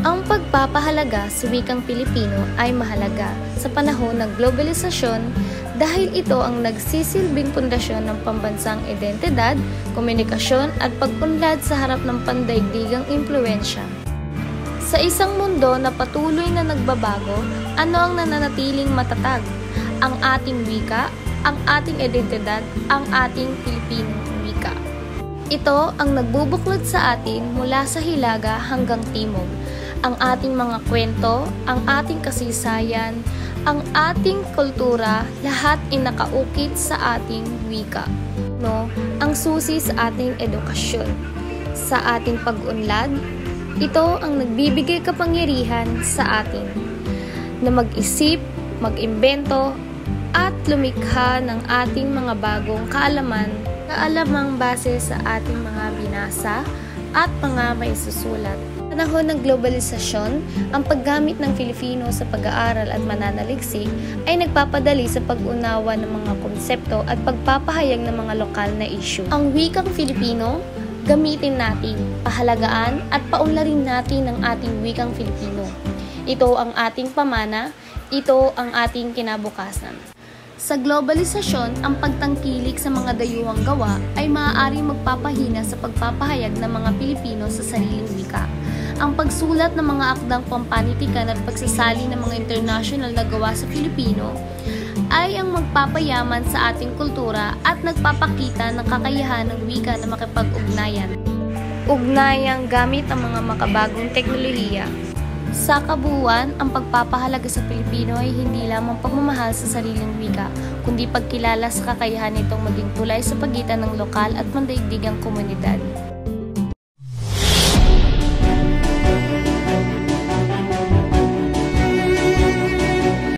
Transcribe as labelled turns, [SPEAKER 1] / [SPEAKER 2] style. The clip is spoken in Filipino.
[SPEAKER 1] Ang pagpapahalaga sa wikang Pilipino ay mahalaga sa panahon ng globalisasyon dahil ito ang nagsisilbing pundasyon ng pambansang identidad, komunikasyon at pag-unlad sa harap ng pandaigdigang impluwensya. Sa isang mundo na patuloy na nagbabago, ano ang nananatiling matatag? Ang ating wika, ang ating identidad, ang ating Pilipinong wika. Ito ang nagbubuklod sa atin mula sa hilaga hanggang timog. Ang ating mga kwento, ang ating kasaysayan, ang ating kultura, lahat ay nakaukit sa ating wika. Ang susi sa ating edukasyon, sa ating pag-unlad, ito ang nagbibigay kapangyarihan sa atin na mag-isip, mag-imbento, at lumikha ng ating mga bagong kaalamang base sa ating mga binasa at mga maisusulat. Sa panahon ng globalisasyon, ang paggamit ng Filipino sa pag-aaral at mananaliksik ay nagpapadali sa pag-unawa ng mga konsepto at pagpapahayag ng mga lokal na issue. Ang wikang Filipino, gamitin natin, pahalagaan at paunlarin natin ang ating wikang Filipino. Ito ang ating pamana, ito ang ating kinabukasan. Sa globalisasyon, ang pagtangkilik sa mga dayuhang gawa ay maaaring magpapahina sa pagpapahayag ng mga Pilipino sa sariling wika. Ang pagsulat ng mga akdang pampanitikan at pagsasali ng mga international na gawa sa Filipino ay ang magpapayaman sa ating kultura at nagpapakita ng kakayahan ng wika na makipag-ugnayan. Ugnayang gamit ang mga makabagong teknolohiya. Sa kabuuan, ang pagpapahalaga sa Pilipino ay hindi lamang pagmamahal sa sariling wika, kundi pagkilala sa kakayahan nitong maging tulay sa pagitan ng lokal at pandaigdigang komunidad.